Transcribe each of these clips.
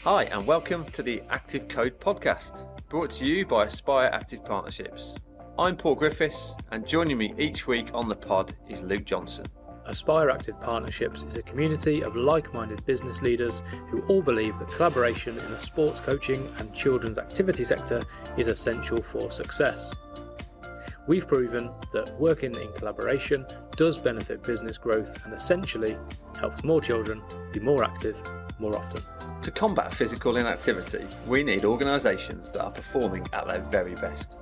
Hi and welcome to the Active Code podcast, brought to you by Aspire Active Partnerships. I'm Paul Griffiths, and joining me each week on the pod is Luke Johnson. Aspire Active Partnerships is a community of like-minded business leaders who all believe that collaboration in the sports coaching and children's activity sector is essential for success. We've proven that working in collaboration does benefit business growth and essentially helps more children be more active more often. To combat physical inactivity, we need organisations that are performing at their very best.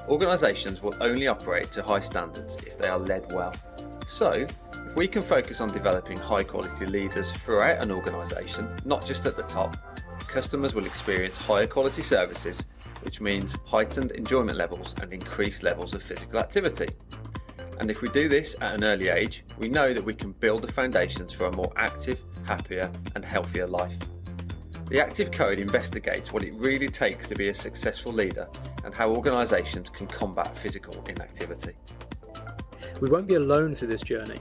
Organisations will only operate to high standards if they are led well. So, if we can focus on developing high quality leaders throughout an organisation, not just at the top, customers will experience higher quality services, which means heightened enjoyment levels and increased levels of physical activity. And if we do this at an early age, we know that we can build the foundations for a more active, happier and healthier life. The Active Code investigates what it really takes to be a successful leader and how organisations can combat physical inactivity. We won't be alone through this journey.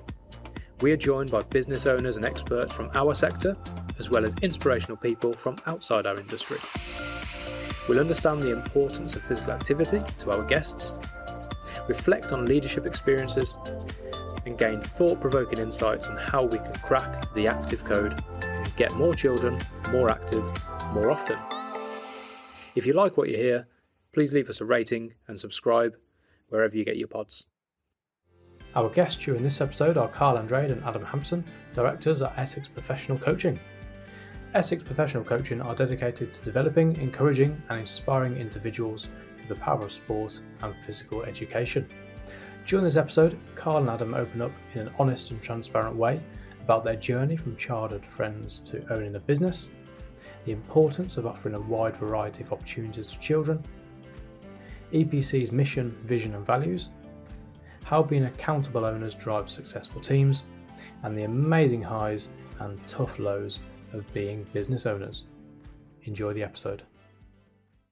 We are joined by business owners and experts from our sector, as well as inspirational people from outside our industry. We'll understand the importance of physical activity to our guests, reflect on leadership experiences, and gain thought-provoking insights on how we can crack the Active Code and get more children more active more often. If you like what you hear, please leave us a rating and subscribe wherever you get your pods. Our guests during this episode are Karl Andrade and Adam Hampson, directors at Essex Professional Coaching. Essex Professional Coaching are dedicated to developing, encouraging and inspiring individuals through the power of sport and physical education. During this episode, Karl and Adam open up in an honest and transparent way about their journey from childhood friends to owning a business, the importance of offering a wide variety of opportunities to children, EPC's mission, vision and values, how being accountable owners drives successful teams, and the amazing highs and tough lows of being business owners. Enjoy the episode.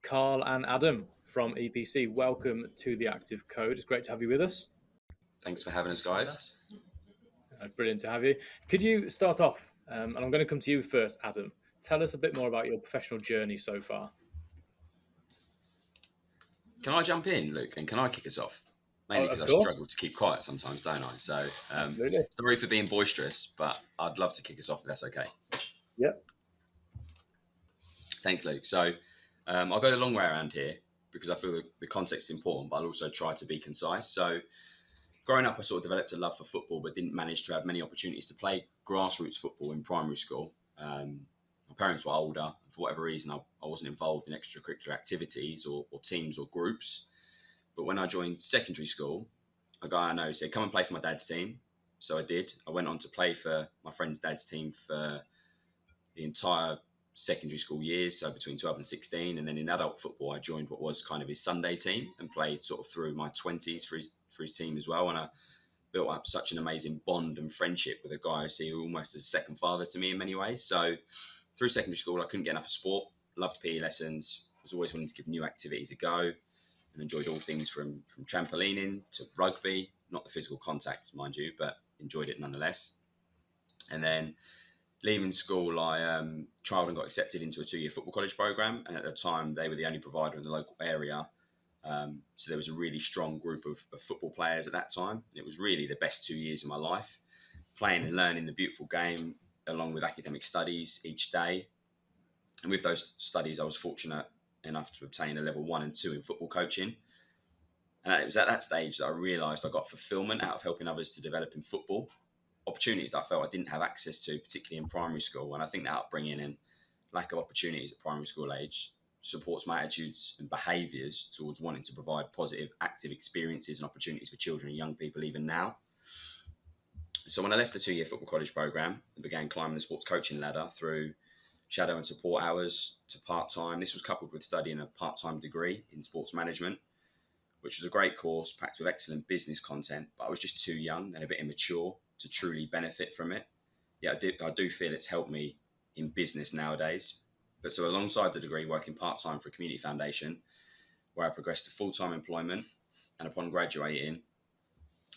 Karl and Adam from EPC, welcome to the Active Code. It's great to have you with us. Thanks for having us, guys. Brilliant to have you. Could you start off, and I'm going to come to you first, Adam. Tell us a bit more about your professional journey so far. Can I jump in, Luke, and can I kick us off? Mainly because I struggle to keep quiet sometimes, don't I? So sorry for being boisterous, but I'd love to kick us off if that's okay. Yeah. Thanks, Luke. So I'll go the long way around here because I feel the context is important, but I'll also try to be concise. So growing up, I sort of developed a love for football, but didn't manage to have many opportunities to play grassroots football in primary school. My parents were older, and for whatever reason, I wasn't involved in extracurricular activities or teams or groups. But when I joined secondary school, a guy I know said, come and play for my dad's team. So I did. I went on to play for my friend's dad's team for the entire secondary school years, so between 12 and 16. And then in adult football, I joined what was kind of his Sunday team and played sort of through my 20s for his team as well. And I built up such an amazing bond and friendship with a guy I see almost as a second father to me in many ways. So through secondary school, I couldn't get enough of sport, loved PE lessons, was always wanting to give new activities a go, and enjoyed all things from trampolining to rugby, not the physical contact, mind you, but enjoyed it nonetheless. And then leaving school, I trialled and got accepted into a 2-year football college program. And at the time, they were the only provider in the local area. So there was a really strong group of football players at that time. And it was really the best 2 years of my life, playing and learning the beautiful game along with academic studies each day. And with those studies, I was fortunate enough to obtain a level 1 and 2 in football coaching. And it was at that stage that I realised I got fulfilment out of helping others to develop in football, opportunities that I felt I didn't have access to, particularly in primary school. And I think that upbringing and lack of opportunities at primary school age supports my attitudes and behaviours towards wanting to provide positive, active experiences and opportunities for children and young people even now. So when I left the 2-year football college programme and began climbing the sports coaching ladder through shadow and support hours to part-time, this was coupled with studying a part-time degree in sports management, which was a great course packed with excellent business content, but I was just too young and a bit immature to truly benefit from it. Yeah, I do feel it's helped me in business nowadays. But so alongside the degree, working part-time for a community foundation, where I progressed to full-time employment, and upon graduating,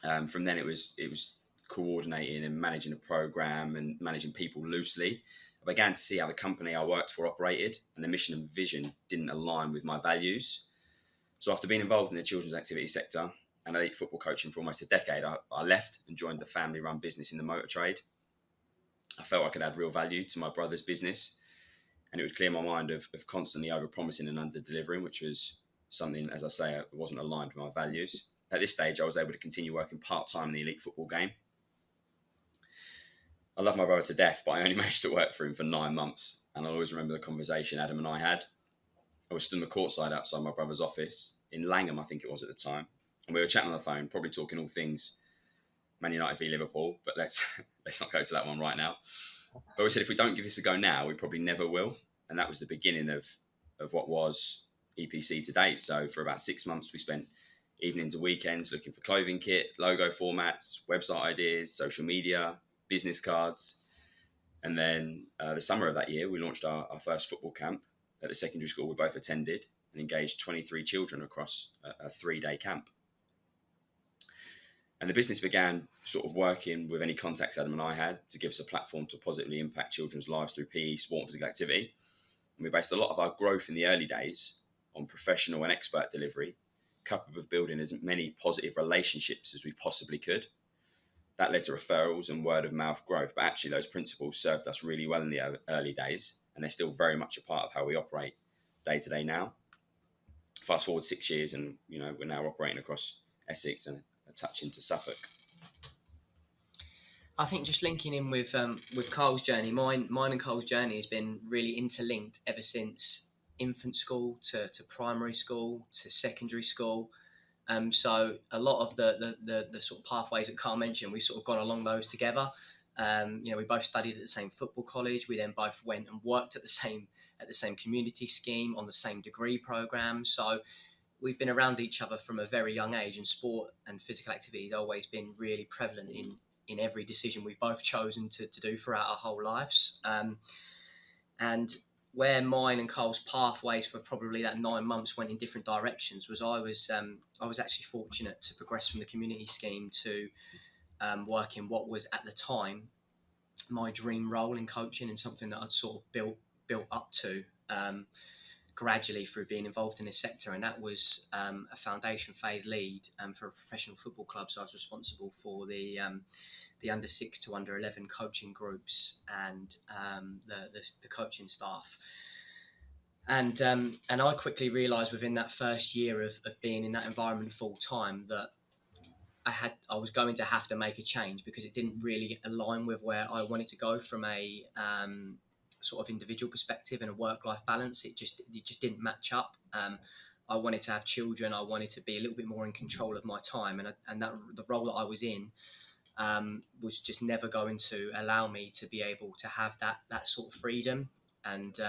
from then it was coordinating and managing a program and managing people loosely, I began to see how the company I worked for operated, and the mission and vision didn't align with my values. So after being involved in the children's activity sector and elite football coaching for almost a decade, I left and joined the family-run business in the motor trade. I felt I could add real value to my brother's business, and it would clear my mind of constantly over-promising and under-delivering, which was something, as I say, wasn't aligned with my values. At this stage, I was able to continue working part-time in the elite football game. I love my brother to death, but I only managed to work for him for 9 months, and I always remember the conversation Adam and I had. I was stood on the courtside outside my brother's office in Langham, I think it was at the time, and we were chatting on the phone, probably talking all things Man United v Liverpool, but let's not go to that one right now. But we said if we don't give this a go now, we probably never will, and that was the beginning of what was EPC to date. So for about 6 months, we spent evenings and weekends looking for clothing kit, logo formats, website ideas, social media, business cards, and then the summer of that year, we launched our first football camp at the secondary school we both attended and engaged 23 children across a 3-day camp. And the business began sort of working with any contacts Adam and I had to give us a platform to positively impact children's lives through PE, sport and physical activity. And we based a lot of our growth in the early days on professional and expert delivery, coupled with building as many positive relationships as we possibly could. That led to referrals and word of mouth growth. But actually those principles served us really well in the early days, and they're still very much a part of how we operate day to day now. Fast forward 6 years and we're now operating across Essex and a touch into Suffolk. I think just linking in with Karl's journey, mine and Karl's journey has been really interlinked ever since infant school to primary school to secondary school. So a lot of the sort of pathways that Karl mentioned, we've sort of gone along those together. We both studied at the same football college. We then both went and worked at the same community scheme on the same degree program. So we've been around each other from a very young age, and sport and physical activity has always been really prevalent in every decision we've both chosen to do throughout our whole lives. And where mine and Karl's pathways for probably that 9 months went in different directions was I was actually fortunate to progress from the community scheme to work in what was at the time my dream role in coaching, and something that I'd sort of built up to gradually through being involved in this sector, and that was a foundation phase lead for a professional football club. So I was responsible for the under 6 to under 11 coaching groups and the coaching staff. And I quickly realised within that first year of being in that environment full time that I was going to have to make a change, because it didn't really align with where I wanted to go from a sort of individual perspective and a work-life balance. It just didn't match up. I wanted to have children. I wanted to be a little bit more in control of my time, and that the role that I was in was just never going to allow me to be able to have that sort of freedom. And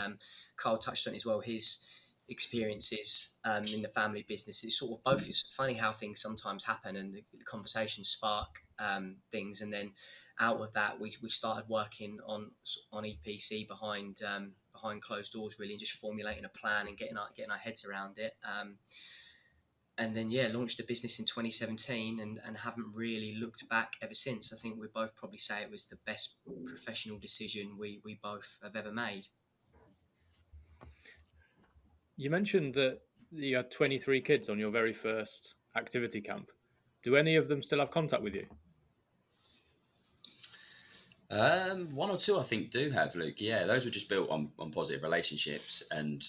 Karl touched on it as well, his experiences in the family business. It's sort of both. It's funny how things sometimes happen, and the conversations spark things, and then out of that we started working on EPC behind closed doors, really, and just formulating a plan and getting our heads around it. And then launched the business in 2017 and haven't really looked back ever since. I think we both probably say it was the best professional decision we both have ever made. You mentioned that you had 23 kids on your very first activity camp. Do any of them still have contact with you? 1 or 2, I think, do have, Luke. Yeah, those were just built on positive relationships, and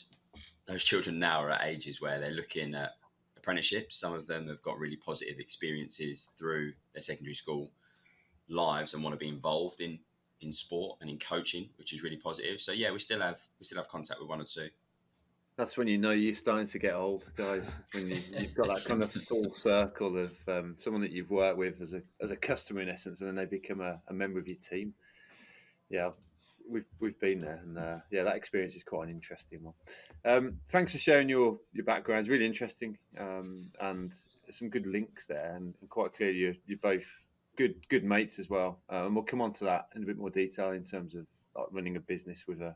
those children now are at ages where they're looking at apprenticeships. Some of them have got really positive experiences through their secondary school lives and want to be involved in sport and in coaching, which is really positive. So yeah, we still have contact with 1 or 2. That's when you know you're starting to get old, guys. When you've got that kind of full circle of someone that you've worked with as a customer in essence, and then they become a member of your team. Yeah, we've been there, and that experience is quite an interesting one. Thanks for sharing your background. It's really interesting, and some good links there, and quite clearly you're both good mates as well. And we'll come on to that in a bit more detail in terms of running a business with a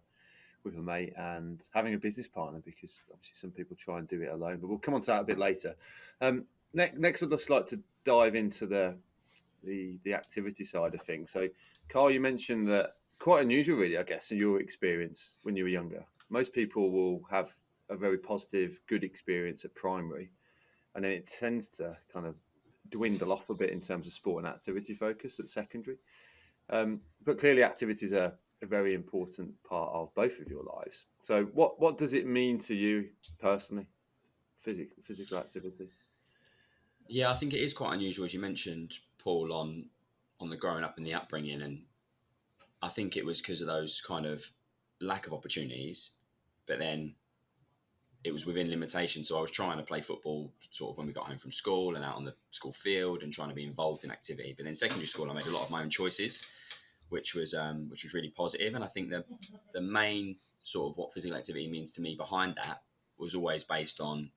mate and having a business partner, because obviously some people try and do it alone, but we'll come on to that a bit later. Next I'd just like to dive into the activity side of things. So Karl, you mentioned that quite unusual, really, I guess, in your experience when you were younger. Most people will have a very positive, good experience at primary, and then it tends to kind of dwindle off a bit in terms of sport and activity focus at secondary. But clearly, activities are a very important part of both of your lives. So, what does it mean to you personally, physical activity? Yeah, I think it is quite unusual, as you mentioned, Paul, on the growing up and the upbringing, and I think it was because of those kind of lack of opportunities, but then it was within limitations. So I was trying to play football sort of when we got home from school and out on the school field and trying to be involved in activity. But in secondary school, I made a lot of my own choices, which was really positive. And I think the main sort of what physical activity means to me behind that was always based on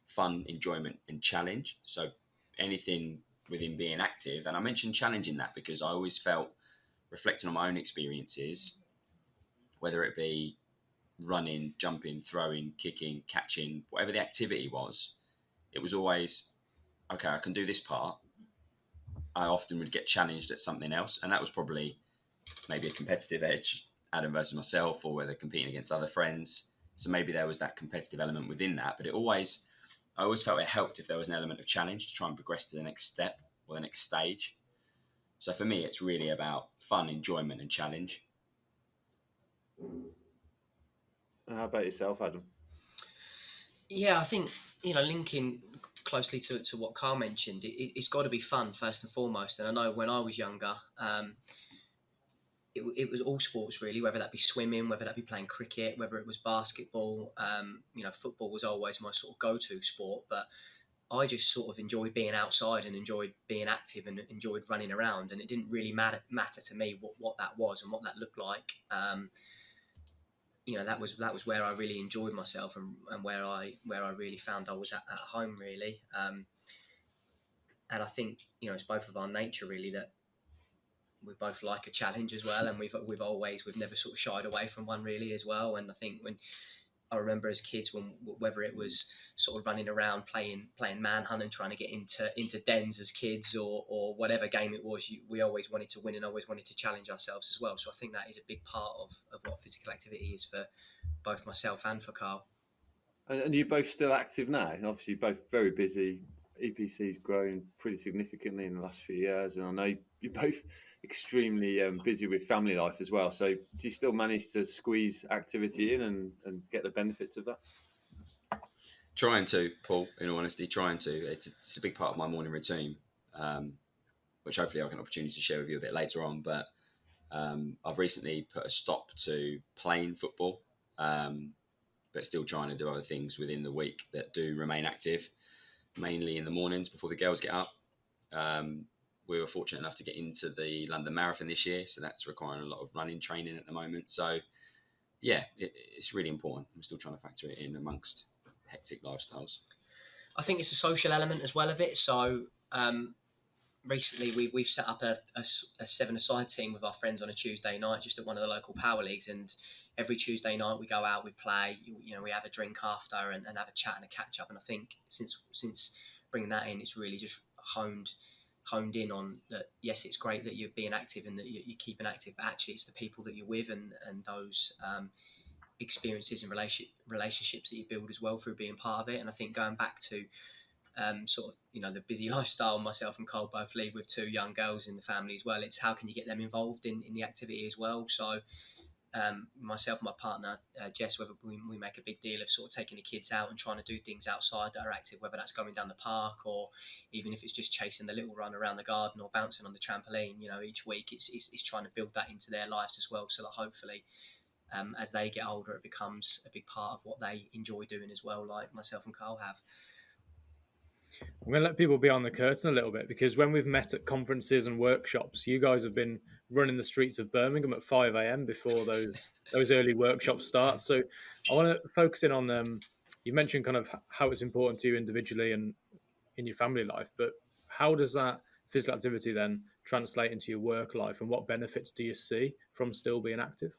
fun, enjoyment, and challenge. So anything within being active, and I mentioned challenging that because I always felt, reflecting on my own experiences, whether it be running, jumping, throwing, kicking, catching, whatever the activity was, it was always, okay, I can do this part. I often would get challenged at something else. And that was probably maybe a competitive edge, Adam versus myself, or whether competing against other friends. So maybe there was that competitive element within that. But I always felt it helped if there was an element of challenge to try and progress to the next step or the next stage. So for me, it's really about fun, enjoyment, and challenge. How about yourself, Adam? Yeah, I think, linking closely to what Karl mentioned, it's got to be fun first and foremost. And I know when I was younger, it was all sports really, whether that be swimming, whether that be playing cricket, whether it was basketball. Football was always my sort of go-to sport, but I just sort of enjoyed being outside and enjoyed being active and enjoyed running around. And it didn't really matter to me what that was and what that looked like. That was where I really enjoyed myself and where I really found I was at home really. And I think it's both of our nature really that we both like a challenge as well, and we've never sort of shied away from one really as well. And I think when I remember as kids, whether it was sort of running around playing manhunt and trying to get into dens as kids or whatever game it was, we always wanted to win and always wanted to challenge ourselves as well. So I think that is a big part of what physical activity is for both myself and for Karl. And you're both still active now. Obviously, you're both very busy. EPC's grown pretty significantly in the last few years, and I know you're both extremely busy with family life as well. So, do you still manage to squeeze activity in and get the benefits of that? Trying to, Paul, in all honesty, trying to. It's a big part of my morning routine, which hopefully I can opportunity to share with you a bit later on. But I've recently put a stop to playing football, but still trying to do other things within the week that do remain active, mainly in the mornings before the girls get up. We were fortunate enough to get into the London Marathon this year, so that's requiring a lot of running training at the moment. So, yeah, it's really important. I'm still trying to factor it in amongst hectic lifestyles. I think it's a social element as well of it. So recently we've set up a 7-a-side team with our friends on a Tuesday night just at one of the local power leagues, and every Tuesday night we go out, we play, we have a drink after and have a chat and a catch up. And I think since bringing that in, it's really just honed in on that. Yes, it's great that you're being active and that you're keeping active, but actually it's the people that you're with and those experiences and relationships that you build as well through being part of it. And I think going back to sort of the busy lifestyle myself and Karl both lead with 2 young girls in the family as well, it's how can you get them involved in the activity as well. So myself and my partner Jess, whether we make a big deal of sort of taking the kids out and trying to do things outside that are active, whether that's going down the park or even if it's just chasing the little run around the garden or bouncing on the trampoline. Each week it's trying to build that into their lives as well, so that hopefully as they get older it becomes a big part of what they enjoy doing as well, like myself and Karl have. I'm going to let people be on the curtain a little bit, because when we've met at conferences and workshops, you guys have been running the streets of Birmingham at 5 a.m. before those early workshop starts. So I want to focus in on, you mentioned kind of how it's important to you individually and in your family life, but how does that physical activity then translate into your work life, and what benefits do you see from still being active?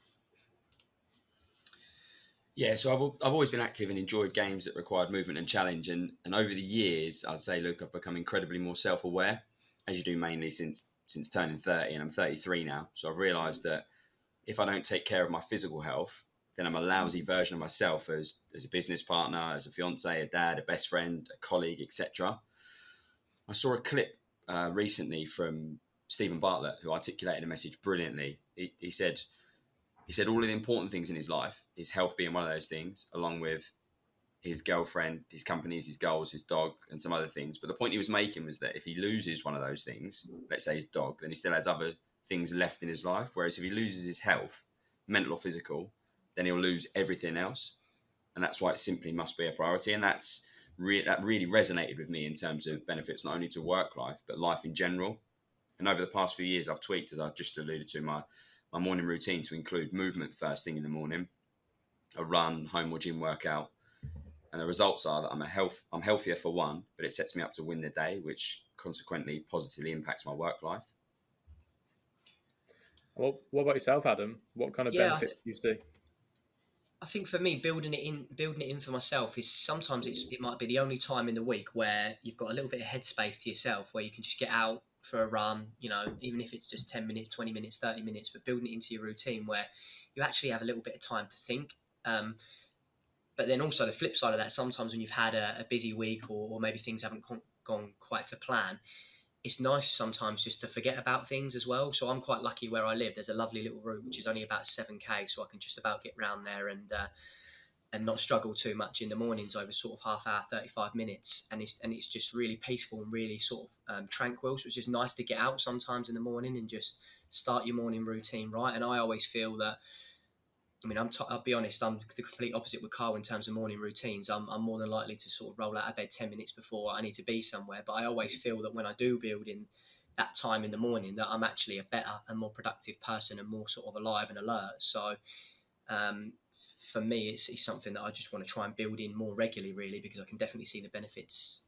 Yeah, so I've always been active and enjoyed games that required movement and challenge. And over the years, I'd say, look, I've become incredibly more self-aware, as you do mainly since turning 30, and I'm 33 now. So I've realised that if I don't take care of my physical health, then I'm a lousy version of myself as a business partner, as a fiance, a dad, a best friend, a colleague, etc. I saw a clip recently from Stephen Bartlett, who articulated a message brilliantly. He said all of the important things in his life, his health being one of those things, along with his girlfriend, his companies, his goals, his dog, and some other things. But the point he was making was that if he loses one of those things, let's say his dog, then he still has other things left in his life. Whereas if he loses his health, mental or physical, then he'll lose everything else. And that's why it simply must be a priority. And that really resonated with me in terms of benefits, not only to work life, but life in general. And over the past few years, I've tweaked, as I just alluded to, my morning routine to include movement first thing in the morning, a run, home or gym workout. And the results are that I'm healthier for one, but it sets me up to win the day, which consequently positively impacts my work life. Well, what about yourself, Adam? What kind of Yeah, benefits do you see? I think for me, building it in for myself is sometimes it might be the only time in the week where you've got a little bit of headspace to yourself, where you can just get out for a run, even if it's just 10 minutes, 20 minutes, 30 minutes, but building it into your routine where you actually have a little bit of time to think. But then also the flip side of that, sometimes when you've had a busy week or maybe things haven't gone quite to plan, it's nice sometimes just to forget about things as well. So I'm quite lucky where I live. There's a lovely little route, which is only about 7k, so I can just about get round there and not struggle too much in the mornings over sort of half hour, 35 minutes. And it's just really peaceful and really sort of tranquil. So it's just nice to get out sometimes in the morning and just start your morning routine right. And I always feel that, I'll be honest, I'm the complete opposite with Karl in terms of morning routines. I'm more than likely to sort of roll out of bed 10 minutes before I need to be somewhere. But I always feel that when I do build in that time in the morning, that I'm actually a better and more productive person and more sort of alive and alert. So for me, it's something that I just want to try and build in more regularly, really, because I can definitely see the benefits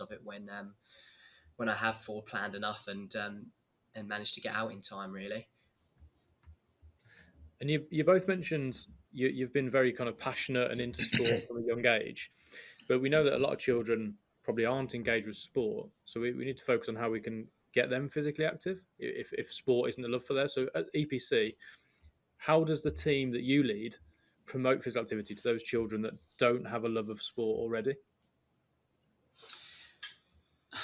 of it when I have forward planned enough and manage to get out in time, really. And you both mentioned you've been very kind of passionate and into sport from a young age, but we know that a lot of children probably aren't engaged with sport. So we need to focus on how we can get them physically active if sport isn't a love for them. So at EPC, how does the team that you lead promote physical activity to those children that don't have a love of sport already?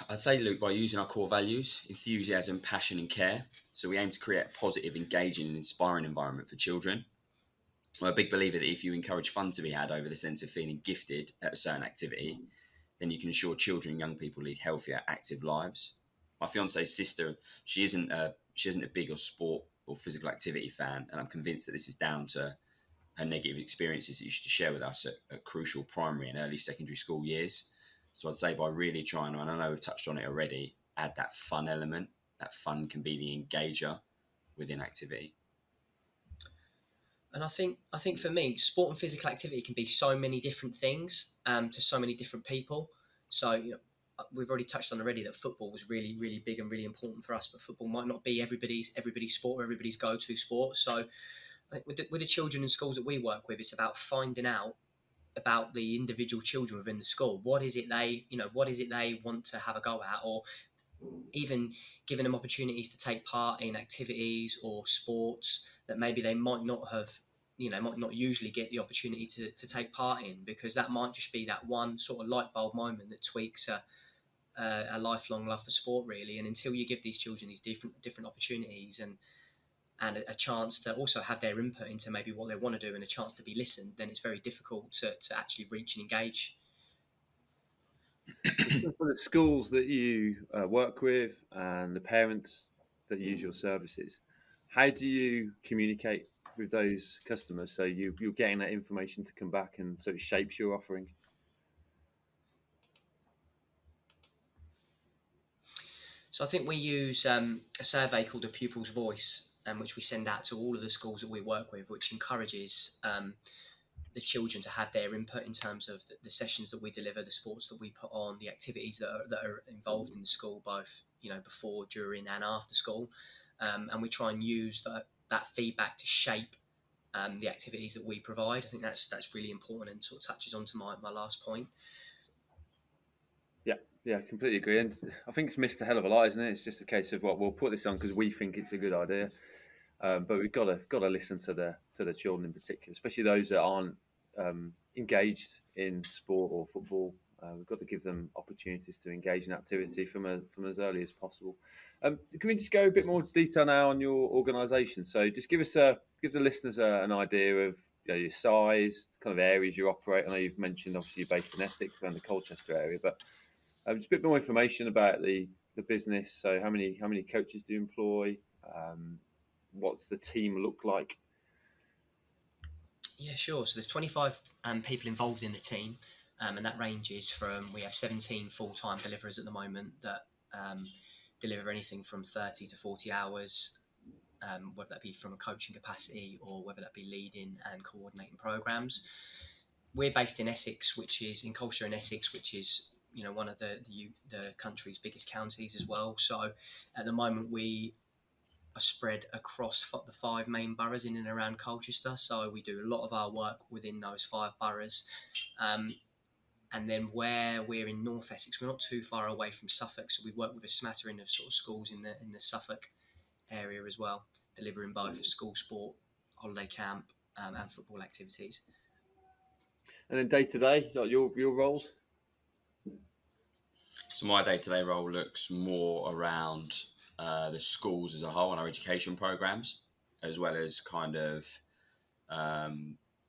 I'd say, Luke, by using our core values, enthusiasm, passion and care. So we aim to create a positive, engaging and inspiring environment for children. I'm a big believer that if you encourage fun to be had over the sense of feeling gifted at a certain activity, then you can ensure children and young people lead healthier, active lives. My fiance's sister, she isn't a big or sport or physical activity fan, and I'm convinced that this is down to her negative experiences that you should share with us at crucial primary and early secondary school years. So I'd say by really trying, and I know we've touched on it already, add that fun element. That fun can be the engager within activity. And I think for me, sport and physical activity can be so many different things to so many different people. So we've already touched on already that football was really, really big and really important for us, but football might not be everybody's sport or everybody's go-to sport. So with the children in schools that we work with, it's about finding out about the individual children within the school. What is it they want to have a go at, or even giving them opportunities to take part in activities or sports that maybe they might not usually get the opportunity to take part in, because that might just be that one sort of light bulb moment that tweaks a lifelong love for sport, really. And until you give these children these different opportunities and a chance to also have their input into maybe what they want to do and a chance to be listened, then it's very difficult to actually reach and engage. For the schools that you work with and the parents that use your services, how do you communicate with those customers so you're getting that information to come back and so it shapes your offering? So I think we use a survey called A Pupil's Voice, which we send out to all of the schools that we work with, which encourages the children to have their input in terms of the sessions that we deliver, the sports that we put on, the activities that are involved in the school, both before, during, and after school, and we try and use that feedback to shape the activities that we provide. I think that's really important and sort of touches on to my last point. Yeah, I completely agree. And I think it's missed a hell of a lot, isn't it? It's just a case of, we'll put this on because we think it's a good idea. but we've got to listen to the children in particular, especially those that aren't engaged in sport or football. We've got to give them opportunities to engage in activity from as early as possible. Can we just go a bit more detail now on your organisation? So just give the listeners an idea of your size, kind of areas you operate. I know you've mentioned obviously you're based in Essex around the Colchester area, but just a bit more information about the business. So how many coaches do you employ? What's the team look like? Yeah, sure. So there's 25 people involved in the team, and that ranges from, we have 17 full-time deliverers at the moment that deliver anything from 30 to 40 hours, whether that be from a coaching capacity or whether that be leading and coordinating programs. We're based in Essex, which is in Colchester in Essex, which is one of the country's biggest counties as well. So at the moment we are spread across the 5 main boroughs in and around Colchester. So we do a lot of our work within those 5 boroughs. And then where we're in North Essex, we're not too far away from Suffolk. So we work with a smattering of sort of schools in the Suffolk area as well, delivering both school sport, holiday camp, and football activities. And then day to day, like your roles. So my day-to-day role looks more around the schools as a whole and our education programs, as well as kind of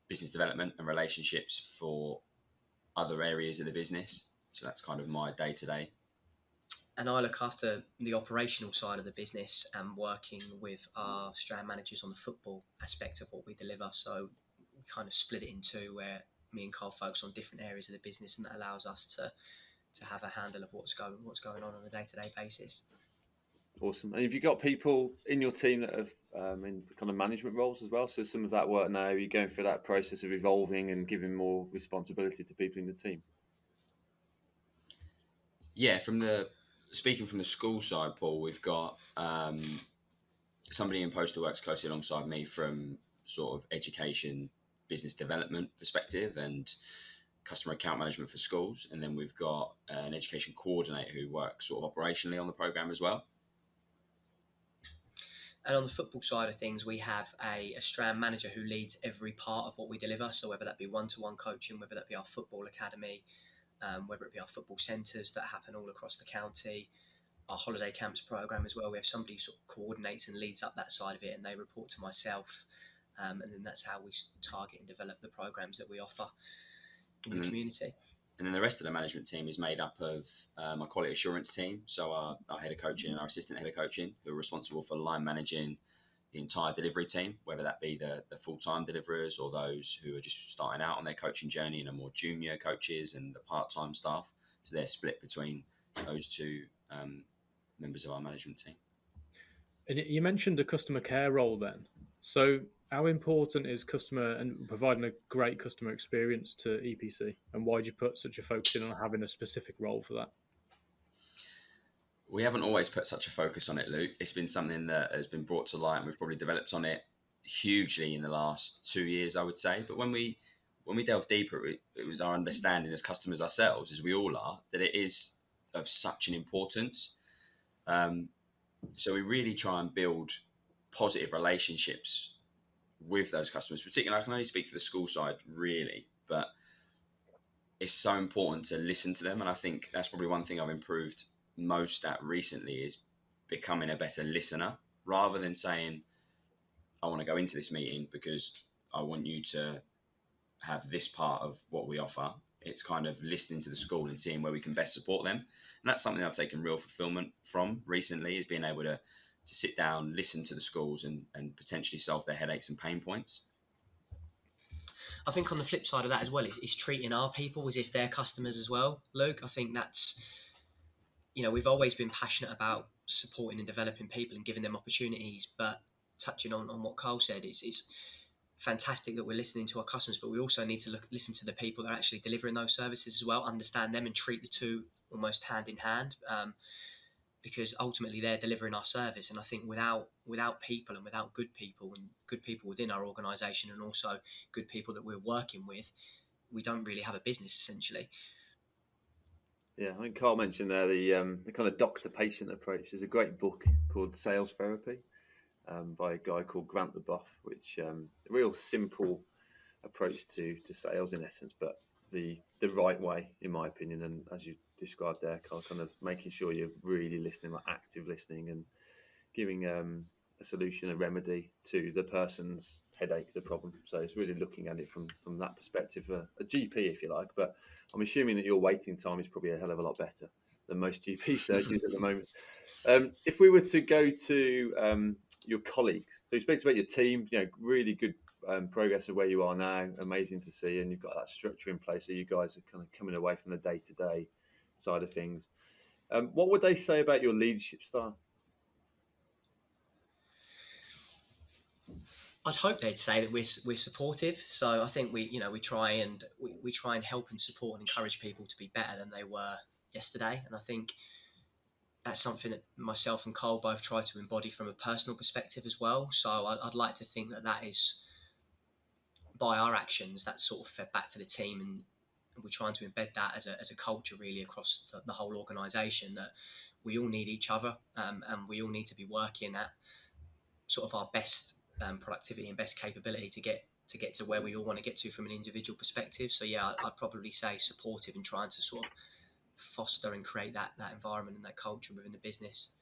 business development and relationships for other areas of the business. So that's kind of my day-to-day. And I look after the operational side of the business and working with our strand managers on the football aspect of what we deliver. So we kind of split it in two, where me and Karl focus on different areas of the business, and that allows us to have a handle of what's going on a day-to-day basis. Awesome. And have you got people in your team that have in kind of management roles as well? So some of that work now, are you going through that process of evolving and giving more responsibility to people in the team? Yeah, speaking from the school side, Paul, we've got somebody in post who works closely alongside me from sort of education, business development perspective and customer account management for schools. And then we've got an education coordinator who works sort of operationally on the programme as well. And on the football side of things, we have a strand manager who leads every part of what we deliver. So whether that be one-to-one coaching, whether that be our football academy, whether it be our football centres that happen all across the county, our holiday camps programme as well. We have somebody who sort of coordinates and leads up that side of it, and they report to myself. And then that's how we target and develop the programmes that we offer in the community. And then the rest of the management team is made up of my quality assurance team. So our head of coaching and our assistant head of coaching, who are responsible for line managing the entire delivery team, whether that be the full-time deliverers or those who are just starting out on their coaching journey and are more junior coaches and the part-time staff. So they're split between those two members of our management team. And you mentioned a customer care role then. So how important is customer and providing a great customer experience to EPC? And why do you put such a focus in on having a specific role for that? We haven't always put such a focus on it, Luke. It's been something that has been brought to light, and we've probably developed on it hugely in the last 2 years, I would say. But when we delve deeper, it was our understanding as customers ourselves, as we all are, that it is of such an importance. So we really try and build positive relationships with those customers, particularly. I can only speak for the school side, really, but it's so important to listen to them. And I think that's probably one thing I've improved most at recently is becoming a better listener, rather than saying, I want to go into this meeting because I want you to have this part of what we offer. It's kind of listening to the school and seeing where we can best support them. And that's something I've taken real fulfillment from recently, is being able to sit down, listen to the schools and potentially solve their headaches and pain points. I think on the flip side of that as well is treating our people as if they're customers as well, Luke. I think that's, we've always been passionate about supporting and developing people and giving them opportunities, but touching on what Karl said, it's fantastic that we're listening to our customers, but we also need to listen to the people that are actually delivering those services as well, understand them and treat the two almost hand in hand, because ultimately they're delivering our service. And I think without people and without good people within our organisation, and also good people that we're working with, we don't really have a business essentially. Yeah, I think Karl mentioned there the kind of doctor-patient approach. There's a great book called Sales Therapy, by a guy called Grant the Buff, which a real simple approach to sales in essence, but the right way, in my opinion. And as you described there, Karl, kind of making sure you're really listening, like active listening, and giving a solution, a remedy to the person's headache, the problem. So it's really looking at it from that perspective, a GP, if you like. But I'm assuming that your waiting time is probably a hell of a lot better than most GP surgeries at the moment. If we were to go to your colleagues, so you spoke about your team, really good progress of where you are now, amazing to see, and you've got that structure in place. So you guys are kind of coming away from the day-to-day side of things. What would they say about your leadership style? I'd hope they'd say that we're supportive. So I think we try and help and support and encourage people to be better than they were yesterday. And I think that's something that myself and Karl both try to embody from a personal perspective as well. So I'd like to think that is, by our actions, that's sort of fed back to the team, and we're trying to embed that as a culture really across the whole organisation, that we all need each other, and we all need to be working at sort of our best productivity and best capability to get to where we all want to get to from an individual perspective. So yeah, I'd probably say supportive and trying to sort of foster and create that environment and that culture within the business.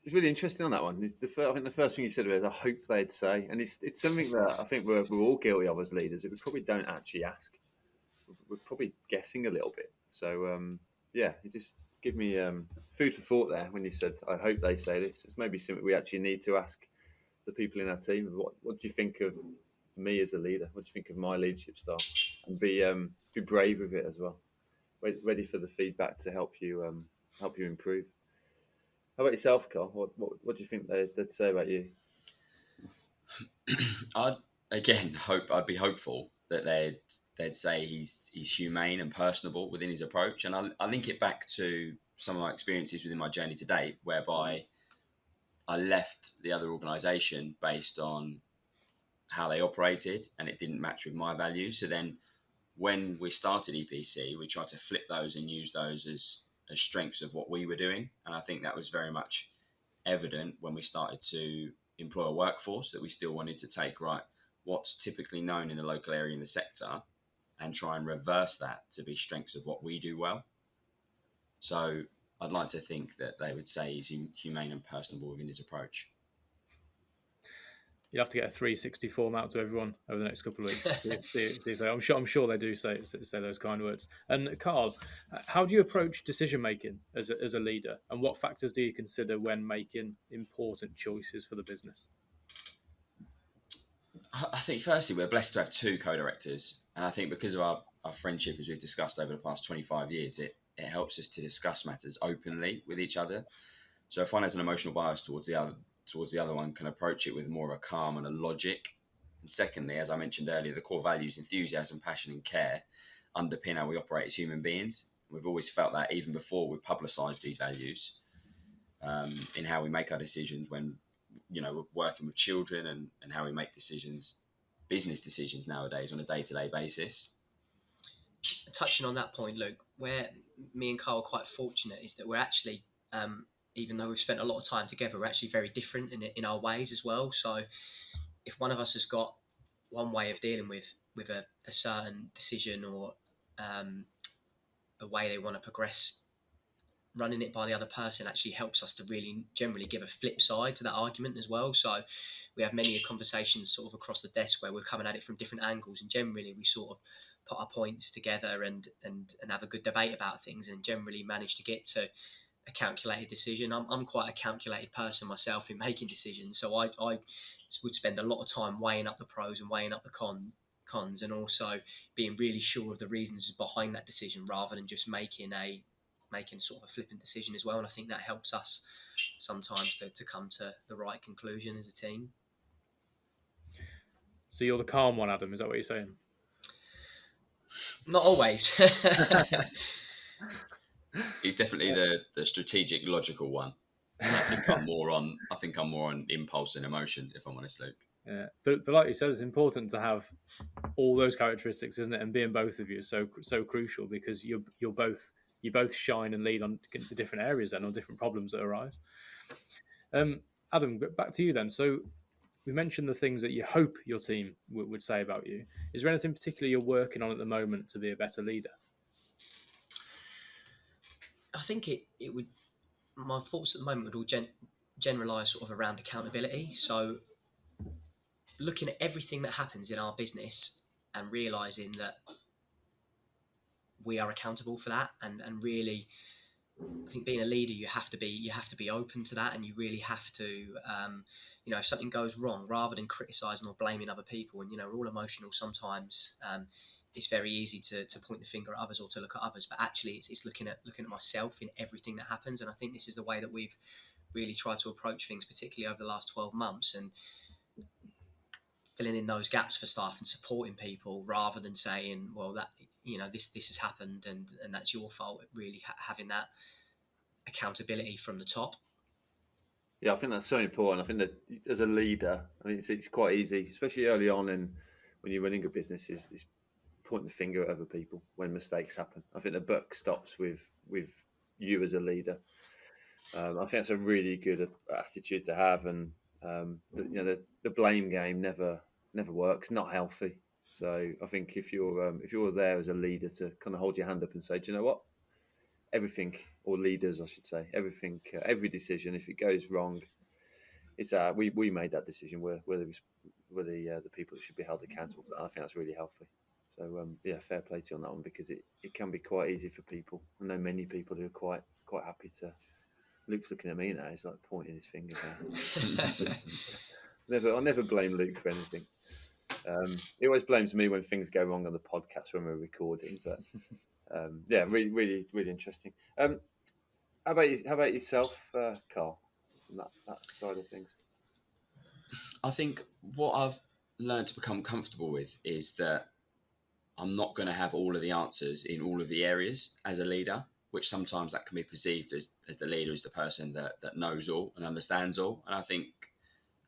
It's really interesting on that one. I think the first thing you said was, I hope they'd say, and it's something that I think we're all guilty of as leaders, that we probably don't actually ask. We're probably guessing a little bit. So you just give me food for thought there when you said, I hope they say this. It's maybe something we actually need to ask the people in our team. What do you think of me as a leader? What do you think of my leadership style? And be brave with it as well. Ready for the feedback to help you improve. How about yourself, Karl? What do you think they'd say about you? I'd be hopeful that they'd say he's humane and personable within his approach, and I link it back to some of my experiences within my journey to date, whereby I left the other organisation based on how they operated, and it didn't match with my values. So then, when we started EPC, we tried to flip those and use those as strengths of what we were doing. And I think that was very much evident when we started to employ a workforce, that we still wanted to take, what's typically known in the local area in the sector, and try and reverse that to be strengths of what we do well. So I'd like to think that they would say he's humane and personable within his approach. You'll have to get a 360 form out to everyone over the next couple of weeks. see if I'm sure they do say those kind words. And Karl, how do you approach decision making as a leader, and what factors do you consider when making important choices for the business? I think firstly, we're blessed to have two co-directors, and I think because of our friendship, as we've discussed over the past 25 years, it helps us to discuss matters openly with each other. So if one has an emotional bias towards the other one, can approach it with more of a calm and a logic. And secondly, as I mentioned earlier, the core values, enthusiasm, passion and care, underpin how we operate as human beings. We've always felt that even before we publicised these values, in how we make our decisions when, we're working with children, and how we make business decisions nowadays on a day-to-day basis. Touching on that point, Luke, where me and Karl are quite fortunate is that we're actually, even though we've spent a lot of time together, we're actually very different in our ways as well. So if one of us has got one way of dealing with a certain decision, or a way they want to progress, running it by the other person actually helps us to really generally give a flip side to that argument as well. So we have many conversations sort of across the desk where we're coming at it from different angles, and generally we sort of put our points together and have a good debate about things, and generally manage to get to a calculated decision. I'm quite a calculated person myself in making decisions, so I would spend a lot of time weighing up the pros and weighing up the cons, and also being really sure of the reasons behind that decision, rather than just making sort of a flippant decision as well. And I think that helps us sometimes to come to the right conclusion as a team. So you're the calm one, Adam, is that what you're saying? Not always. He's definitely the strategic, logical one. And I think I'm more on impulse and emotion, if I'm honest, Luke. Yeah, but like you said, it's important to have all those characteristics, isn't it? And being both of you is so crucial, because you both shine and lead on the different areas and on different problems that arise. Adam, back to you then. So we mentioned the things that you hope your team would say about you. Is there anything particular you're working on at the moment to be a better leader? I think it would. My thoughts at the moment would all generalise sort of around accountability. So looking at everything that happens in our business and realising that we are accountable for that, and really, I think being a leader, you have to be open to that, and you really have to, if something goes wrong, rather than criticising or blaming other people, and we're all emotional sometimes. It's very easy to point the finger at others or to look at others, but actually, it's looking at myself in everything that happens, and I think this is the way that we've really tried to approach things, particularly over the last 12 months, and filling in those gaps for staff and supporting people, rather than saying, well, that this has happened and that's your fault. Really having that accountability from the top. Yeah, I think that's so important. I think that as a leader, I mean, it's quite easy, especially early on, and when you're running a business, is pointing the finger at other people when mistakes happen. I think the buck stops with you as a leader. I think that's a really good attitude to have, and the blame game never works. Not healthy. So I think if you're there as a leader to kind of hold your hand up and say, do you know what? Everything, or leaders, I should say, everything, every decision, if it goes wrong, it's we made that decision. We're the people that should be held accountable for that. I think that's really healthy. So fair play to you on that one, because it can be quite easy for people. I know many people who are quite happy to. Luke's looking at me now. He's like pointing his finger down. I never blame Luke for anything. He always blames me when things go wrong on the podcast when we're recording. But really, really, really interesting. How about yourself, Karl, from that side of things? I think what I've learned to become comfortable with is that I'm not going to have all of the answers in all of the areas as a leader, which sometimes that can be perceived as the leader is the person that knows all and understands all. And I think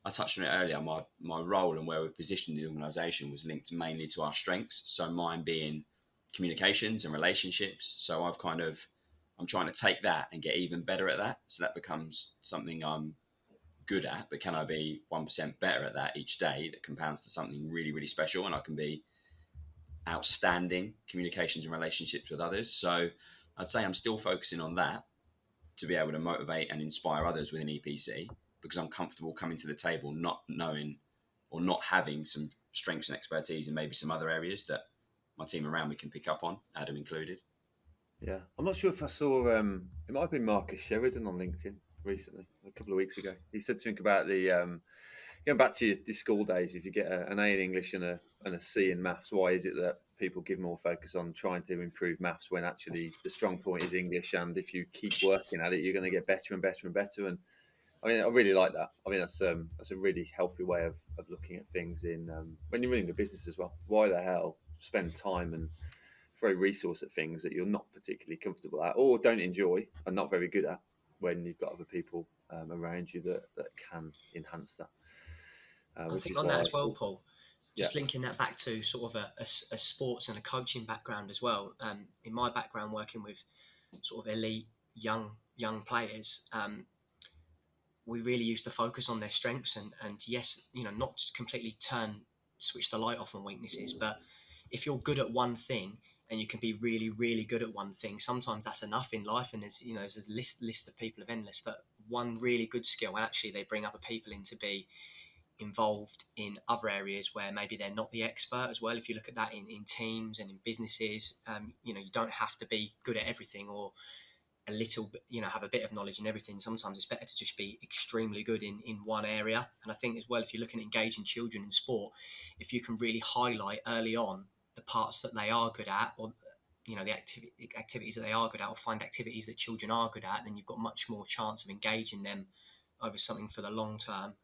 I touched on it earlier, my role and where we're positioned in the organisation was linked mainly to our strengths. So mine being communications and relationships. So I'm trying to take that and get even better at that. So that becomes something I'm good at, but can I be 1% better at that each day? That compounds to something really, really special, and I can be outstanding communications and relationships with others. So I'd say I'm still focusing on that to be able to motivate and inspire others within EPC, because I'm comfortable coming to the table not knowing or not having some strengths and expertise in maybe some other areas that my team around me can pick up on, Adam included. Yeah, I'm not sure if I saw. It might have been Marcus Sheridan on LinkedIn recently, a couple of weeks ago. He said something about the going back to your school days. If you get an A in English and a C in maths, why is it that people give more focus on trying to improve maths when actually the strong point is English? And if you keep working at it, you're going to get better and better and better. And I mean, I really like that. I mean, that's a really healthy way of looking at things in when you're running the business as well. Why the hell spend time and throw resource at things that you're not particularly comfortable at or don't enjoy and not very good at, when you've got other people around you that can enhance that. I think on that as well, Paul, just linking that back to sort of a sports and a coaching background as well. In my background, working with sort of elite young players, we really used to focus on their strengths and yes, not completely switch the light off on weaknesses, but if you're good at one thing and you can be really, really good at one thing, sometimes that's enough in life. And there's a list of people of endless that one really good skill, and actually they bring other people in to be involved in other areas where maybe they're not the expert as well. If you look at that in teams and in businesses, you don't have to be good at everything or a little bit, have a bit of knowledge in everything. Sometimes it's better to just be extremely good in one area. And I think as well, if you're looking at engaging children in sport, if you can really highlight early on the parts that they are good at, or the activities that they are good at, or find activities that children are good at, then you've got much more chance of engaging them over something for the long term,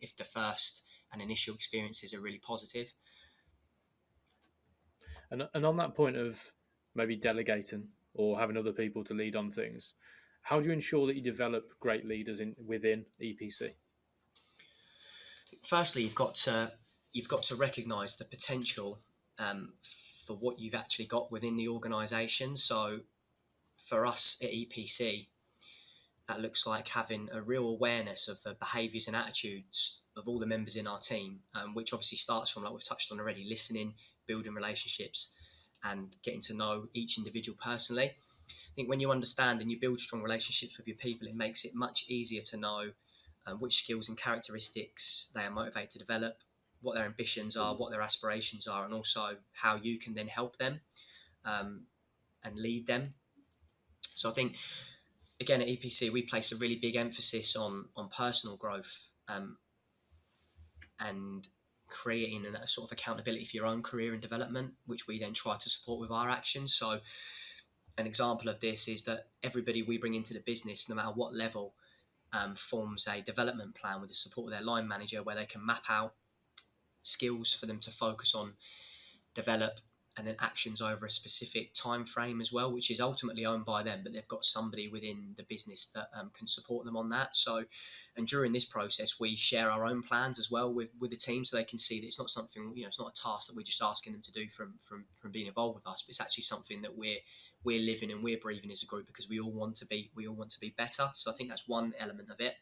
if the first and initial experiences are really positive. And on that point of maybe delegating or having other people to lead on things, how do you ensure that you develop great leaders within EPC? Firstly, you've got to recognise the potential for what you've actually got within the organisation. So for us at EPC, that looks like having a real awareness of the behaviours and attitudes of all the members in our team, which obviously starts from, like we've touched on already, listening, building relationships, and getting to know each individual personally. I think when you understand and you build strong relationships with your people, it makes it much easier to know which skills and characteristics they are motivated to develop, what their ambitions are, what their aspirations are, and also how you can then help them and lead them. So I think, again, at EPC, we place a really big emphasis on personal growth and creating a sort of accountability for your own career and development, which we then try to support with our actions. So an example of this is that everybody we bring into the business, no matter what level, forms a development plan with the support of their line manager, where they can map out skills for them to focus on, develop, and then actions over a specific time frame as well, which is ultimately owned by them, but they've got somebody within the business that can support them on that. So, and during this process, we share our own plans as well with the team, so they can see that it's not something, it's not a task that we're just asking them to do from being involved with us, but it's actually something that we're living and we're breathing as a group, because we all want to be better. So I think that's one element of it.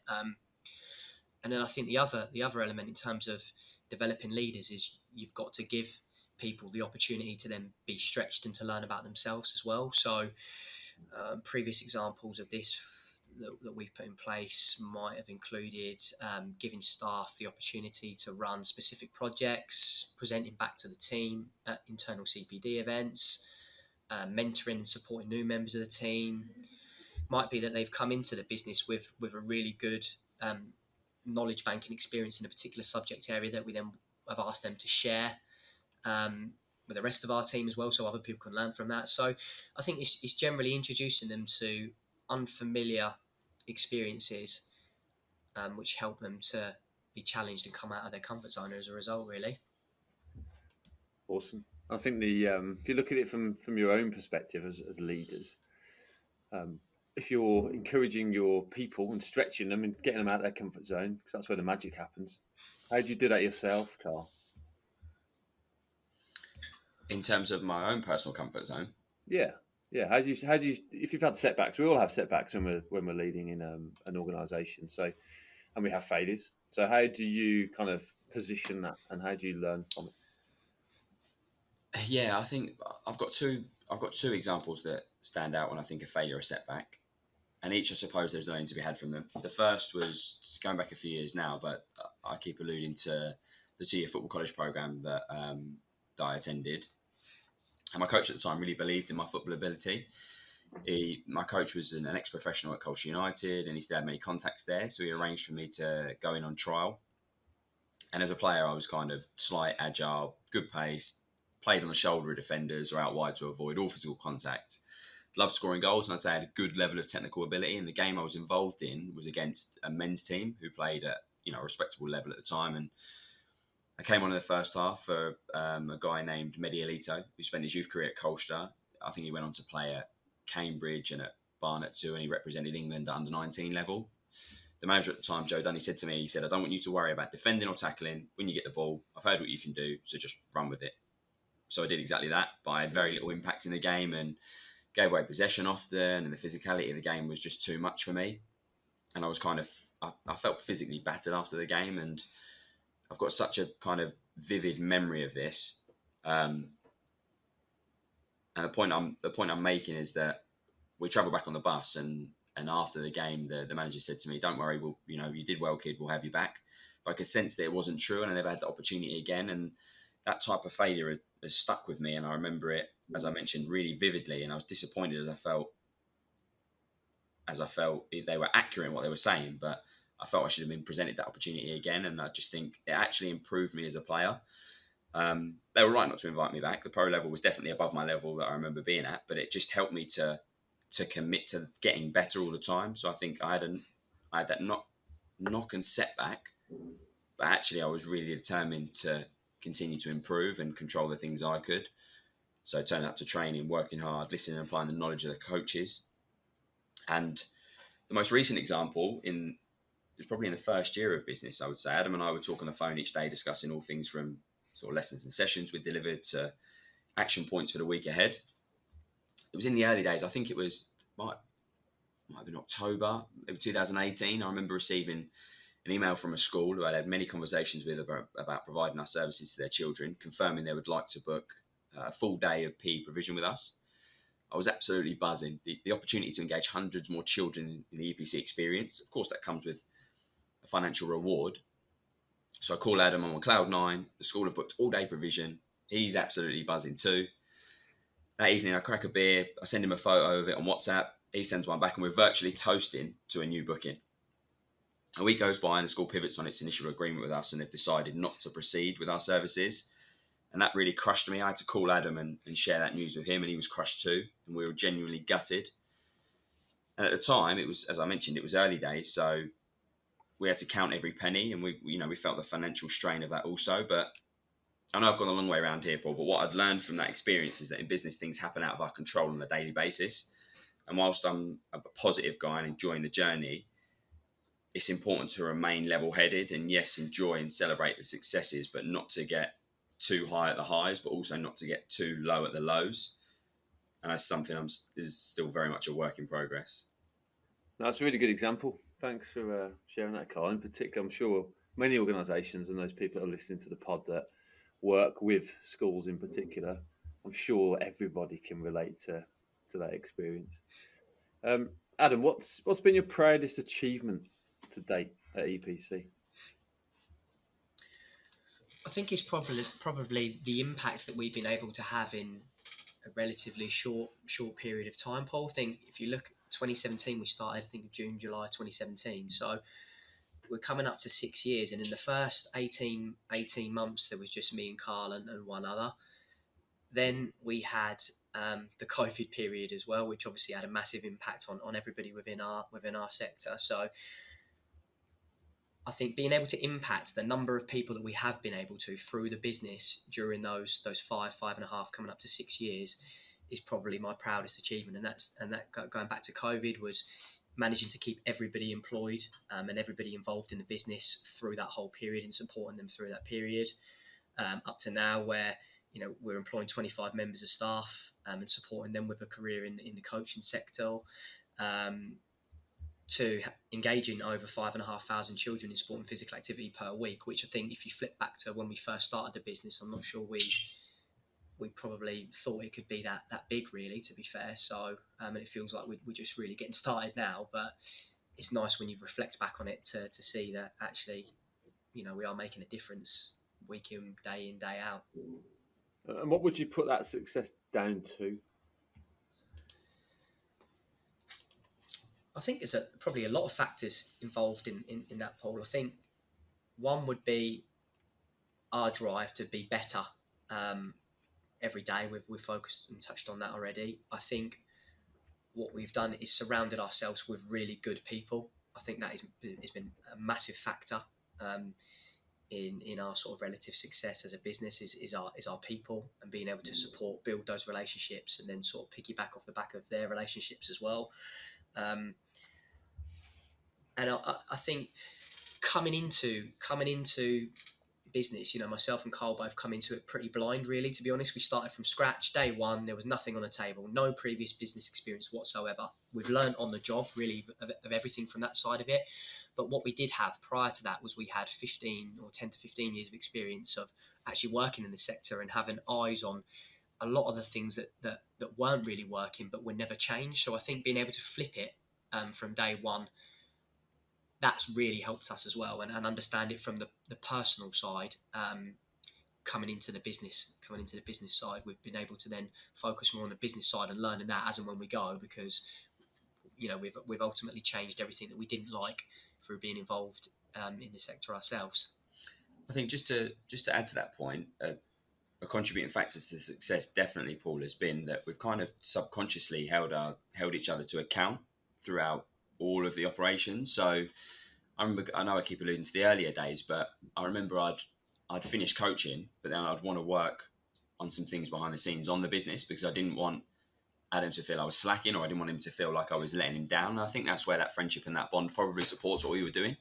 And then I think the other element in terms of developing leaders is you've got to give people the opportunity to then be stretched and to learn about themselves as well. So previous examples of this that we've put in place might have included giving staff the opportunity to run specific projects, presenting back to the team at internal CPD events, mentoring and supporting new members of the team. Might be that they've come into the business with a really good knowledge banking experience in a particular subject area that we then have asked them to share with the rest of our team as well, so other people can learn from that. So I think it's generally introducing them to unfamiliar experiences, which help them to be challenged and come out of their comfort zone as a result, really. Awesome. I think if you look at it from your own perspective as leaders, if you're encouraging your people and stretching them and getting them out of their comfort zone, because that's where the magic happens. How do you do that yourself, Karl? In terms of my own personal comfort zone? Yeah. How do you if you've had setbacks? We all have setbacks when we're leading in an organisation. So, and we have failures. So how do you kind of position that, and how do you learn from it? Yeah, I think I've got two examples that stand out when I think of failure or setback, and each, I suppose, there's learning to be had from them. The first was going back a few years now, but I keep alluding to the 2-year football college program that I attended. And my coach at the time really believed in my football ability. My coach was an ex-professional at Colchester United, and he still had many contacts there, so he arranged for me to go in on trial. And as a player, I was kind of slight, agile, good pace, played on the shoulder of defenders or out wide to avoid all physical contact. Loved scoring goals, and I'd say I had a good level of technical ability. And the game I was involved in was against a men's team who played at a respectable level at the time. And I came on in the first half for a guy named Mehdi Alito, who spent his youth career at Colchester. I think he went on to play at Cambridge and at Barnet too, and he represented England at under-19 level. The manager at the time, Joe Dunn, said to me, he said, "I don't want you to worry about defending or tackling when you get the ball. I've heard what you can do, so just run with it." So I did exactly that, but I had very little impact in the game and gave away possession often, and the physicality of the game was just too much for me. And I was I felt physically battered after the game, and I've got such a kind of vivid memory of this. And the point I'm making is that we travelled back on the bus, and after the game, the manager said to me, "Don't worry, you did well, kid. We'll have you back." But I could sense that it wasn't true, and I never had the opportunity again. And that type of failure has stuck with me, and I remember it, as I mentioned, really vividly. And I was disappointed as I felt they were accurate in what they were saying, but I felt I should have been presented that opportunity again. And I just think it actually improved me as a player. They were right not to invite me back. The pro level was definitely above my level that I remember being at, but it just helped me to commit to getting better all the time. So I think I had that knock and setback, but actually I was really determined to continue to improve and control the things I could. So turning up to training, working hard, listening and applying the knowledge of the coaches. And the most recent example was probably in the first year of business, I would say. Adam and I would talk on the phone each day, discussing all things from sort of lessons and sessions we delivered to action points for the week ahead. It was in the early days. I think it was might have been October, maybe 2018. I remember receiving an email from a school who I'd had many conversations with about providing our services to their children, confirming they would like to book a full day of PE provision with us. I was absolutely buzzing. The opportunity to engage hundreds more children in the EPC experience, of course, that comes with a financial reward. So I call Adam, I'm on cloud nine. The school have booked all day provision. He's absolutely buzzing too. That evening, I crack a beer. I send him a photo of it on WhatsApp. He sends one back, and we're virtually toasting to a new booking. A week goes by, and the school pivots on its initial agreement with us, and they've decided not to proceed with our services. And that really crushed me. I had to call Adam and share that news with him, and he was crushed too. And we were genuinely gutted. And at the time, it was, as I mentioned, it was early days, so we had to count every penny, and we felt the financial strain of that also. But I know I've gone a long way around here, Paul, but what I've learned from that experience is that in business, things happen out of our control on a daily basis. And whilst I'm a positive guy and enjoying the journey, it's important to remain level-headed and, yes, enjoy and celebrate the successes, but not to get too high at the highs, but also not to get too low at the lows. And that's something is still very much a work in progress. That's a really good example. Thanks for sharing that, Karl. In particular, I'm sure many organisations and those people that are listening to the pod that work with schools in particular, I'm sure everybody can relate to that experience. Adam, what's been your proudest achievement to date at EPC? I think it's probably the impact that we've been able to have in a relatively short period of time, Paul. I think if you look at 2017, we started, I think, June, July 2017. So we're coming up to 6 years. And in the first 18 months, there was just me and Karl and one other. Then we had the COVID period as well, which obviously had a massive impact on everybody within our sector. So I think being able to impact the number of people that we have been able to through the business during those 5.5, coming up to 6 years is probably my proudest achievement. And that going back to COVID was managing to keep everybody employed and everybody involved in the business through that whole period and supporting them through that period, up to now where we're employing 25 members of staff and supporting them with a career in the coaching sector, to engaging over 5,500 children in sport and physical activity per week, which I think if you flip back to when we first started the business, I'm not sure we probably thought it could be that big, really, to be fair. So, and it feels like we're just really getting started now, but it's nice when you reflect back on it to see that actually, we are making a difference week in, day out. And what would you put that success down to? I think there's probably a lot of factors involved in that, Paul. I think one would be our drive to be better every day. We've focused and touched on that already. I think what we've done is surrounded ourselves with really good people. I think that has been a massive factor in our sort of relative success as a business is our people, and being able to build those relationships and then sort of piggyback off the back of their relationships as well. And I think coming into business, myself and Karl both come into it pretty blind, really, to be honest. We started from scratch. Day one, there was nothing on the table, no previous business experience whatsoever. We've learned on the job, really, of everything from that side of it. But what we did have prior to that was we had 10 to 15 years of experience of actually working in the sector and having eyes on a lot of the things that weren't really working but were never changed. So I think being able to flip it from day one, that's really helped us as well, and understand it from the personal side. Coming into the business side, we've been able to then focus more on the business side and learning that as and when we go, because we've ultimately changed everything that we didn't like through being involved in the sector ourselves. I think just to add to that point, a contributing factor to success definitely, Paul, has been that we've kind of subconsciously held each other to account throughout all of the operations. So I know I keep alluding to the earlier days, but I remember I'd finish coaching, but then I'd want to work on some things behind the scenes on the business, because I didn't want Adam to feel I was slacking, or I didn't want him to feel like I was letting him down. And I think that's where that friendship and that bond probably supports what we were doing,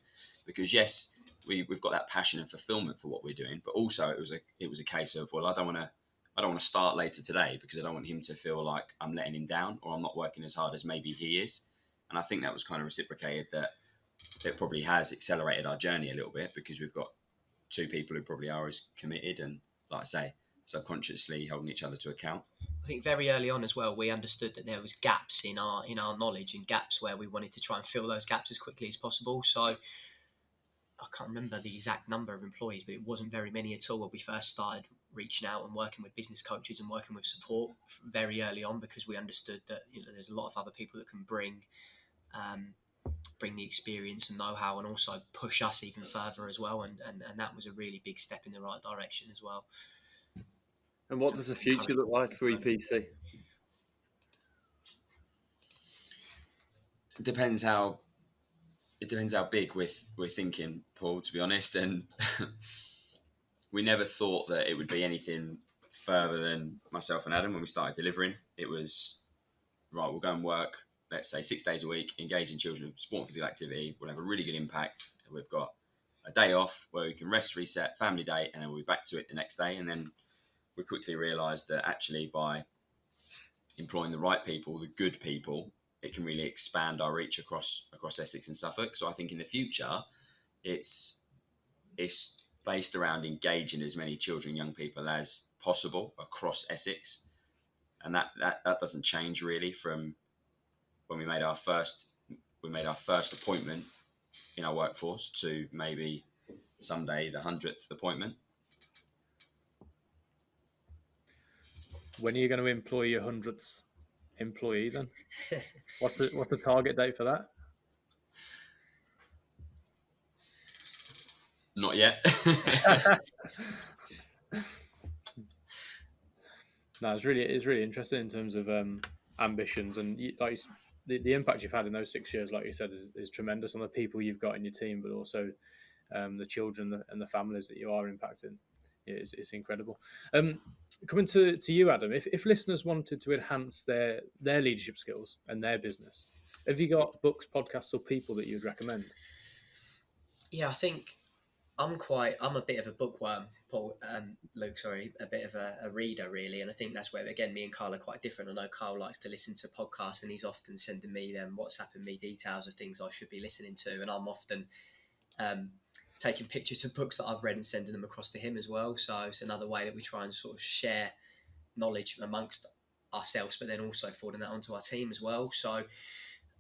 because yes, we've got that passion and fulfillment for what we're doing, but also it was a case of, well, I don't want to start later today because I don't want him to feel like I'm letting him down or I'm not working as hard as maybe he is. And I think that was kind of reciprocated, that it probably has accelerated our journey a little bit, because we've got two people who probably are as committed and, like I say, subconsciously holding each other to account. I think very early on as well, we understood that there was gaps in our knowledge, and gaps where we wanted to try and fill those gaps as quickly as possible. So I can't remember the exact number of employees, but it wasn't very many at all when we first started reaching out and working with business coaches and working with support very early on, because we understood that there's a lot of other people that can bring the experience and know-how, and also push us even further as well. And that was a really big step in the right direction as well. And what does the future look like for EPC? It depends how big we're thinking, Paul, to be honest. And we never thought that it would be anything further than myself and Adam when we started delivering. It was, right, we'll go and work, let's say 6 days a week, engaging children in sport and physical activity. We'll have a really good impact. We've got a day off where we can rest, reset, family day, and then we'll be back to it the next day. And then we quickly realised that actually by employing the right people, the good people, it can really expand our reach across Essex and Suffolk. So I think in the future, it's based around engaging as many children and young people as possible across Essex. And that doesn't change really from when we made our first appointment in our workforce to maybe someday the 100th appointment. When are you going to employ your 100th employee then? What's the target date for that? Not yet. No, it's really interesting in terms of ambitions, and the impact you've had in those 6 years, like you said, is tremendous on the people you've got in your team, but also the children and the families that you are impacting. It's incredible. Coming to you, Adam, if listeners wanted to enhance their leadership skills and their business, have you got books, podcasts, or people that you'd recommend? Yeah, I think I'm a bit of a bookworm, Paul, Luke, sorry, a bit of a reader really. And I think that's where, again, me and Karl are quite different. I know Karl likes to listen to podcasts, and he's often sending me them, WhatsApping me details of things I should be listening to. And I'm often taking pictures of books that I've read and sending them across to him as well. So it's another way that we try and sort of share knowledge amongst ourselves, but then also forwarding that onto our team as well. So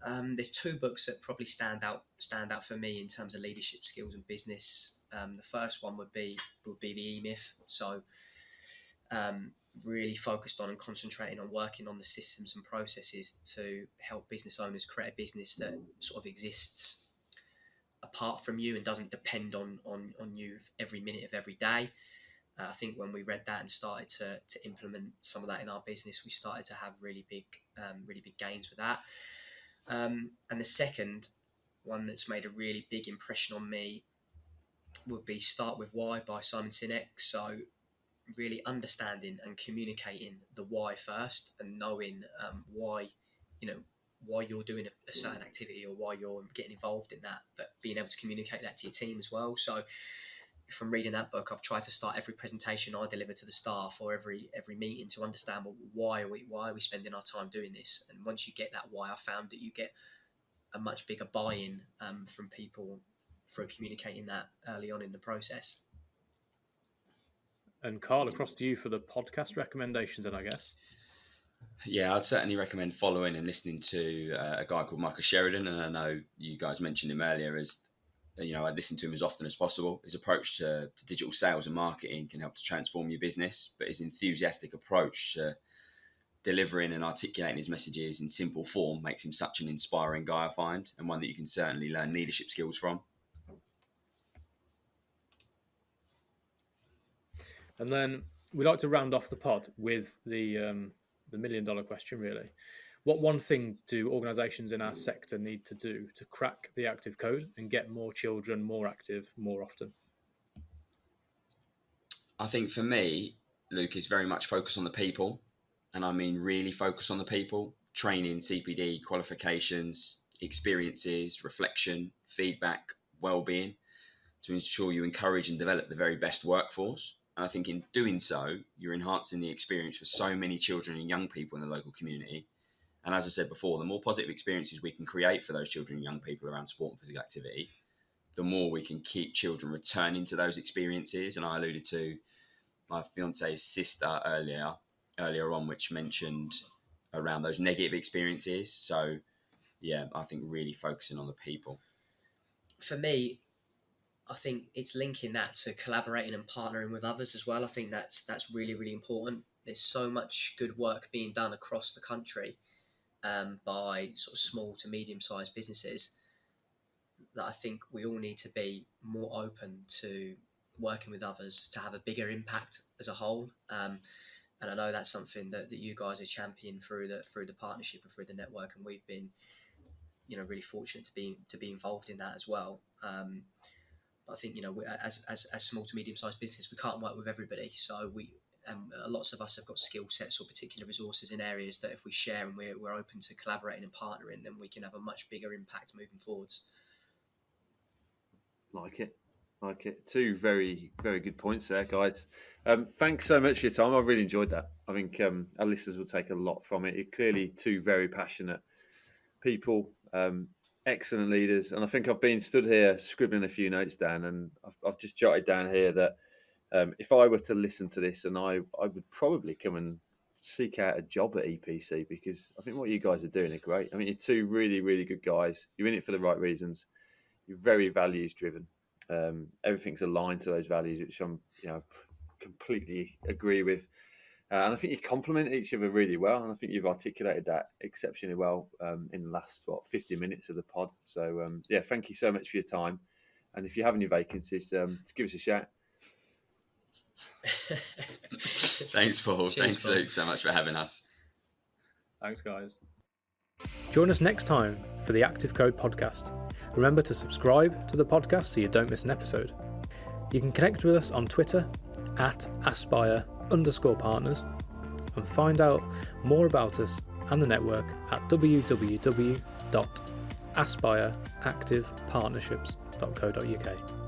there's two books that probably stand out for me in terms of leadership skills and business. The first one would be the E-Myth. So really focused on and concentrating on working on the systems and processes to help business owners create a business that sort of exists apart from you and doesn't depend on you every minute of every day. I think when we read that and started to implement some of that in our business, we started to have really big gains with that. And the second one that's made a really big impression on me would be Start With Why by Simon Sinek. So really understanding and communicating the why first, and knowing why you're doing a certain activity or why you're getting involved in that, but being able to communicate that to your team as well. So from reading that book, I've tried to start every presentation I deliver to the staff or every meeting to understand, well, why are we spending our time doing this? And once you get that why, I found that you get a much bigger buy-in from people through communicating that early on in the process. And Karl, across to you for the podcast recommendations, then, I guess. Yeah, I'd certainly recommend following and listening to a guy called Michael Sheridan, and I know you guys mentioned him earlier. As I'd listen to him as often as possible. His approach to digital sales and marketing can help to transform your business, but his enthusiastic approach to delivering and articulating his messages in simple form makes him such an inspiring guy, I find, and one that you can certainly learn leadership skills from. And then we like to round off the pod with the $1 million question, really. What one thing do organisations in our sector need to do to crack the active code and get more children more active more often? I think for me, Luke, is very much focus on the people. And I mean really focus on the people. Training, CPD, qualifications, experiences, reflection, feedback, well-being, to ensure you encourage and develop the very best workforce. And I think in doing so, you're enhancing the experience for so many children and young people in the local community. And as I said before, the more positive experiences we can create for those children and young people around sport and physical activity, the more we can keep children returning to those experiences. And I alluded to my fiance's sister earlier on, which mentioned around those negative experiences. So yeah, I think really focusing on the people. For me, I think it's linking that to collaborating and partnering with others as well. I think that's really, really important. There's so much good work being done across the country by sort of small to medium-sized businesses that I think we all need to be more open to working with others to have a bigger impact as a whole. And I know that's something that you guys are championing through the partnership and through the network, and we've been, really fortunate to be involved in that as well. But I think, as small to medium-sized business, we can't work with everybody. So lots of us have got skill sets or particular resources in areas that if we share and we're open to collaborating and partnering, then we can have a much bigger impact moving forwards. Like it. Two very, very good points there, guys. Thanks so much for your time. I've really enjoyed that. I think our listeners will take a lot from it. You're clearly two very passionate people, excellent leaders. And I think I've been stood here scribbling a few notes down, and I've just jotted down here that if I were to listen to this, and I would probably come and seek out a job at EPC, because I think what you guys are doing are great. I mean, you're two really, really good guys. You're in it for the right reasons. You're very values driven. Everything's aligned to those values, which I'm, completely agree with. And I think you complement each other really well. And I think you've articulated that exceptionally well in the last 50 minutes of the pod. So thank you so much for your time. And if you have any vacancies, just give us a shout. Thanks, Paul. Thanks, Luke, so much for having us. Thanks, guys. Join us next time for the Active Code podcast. Remember to subscribe to the podcast so you don't miss an episode. You can connect with us on Twitter @aspire_partners and find out more about us and the network at www.aspireactivepartnerships.co.uk.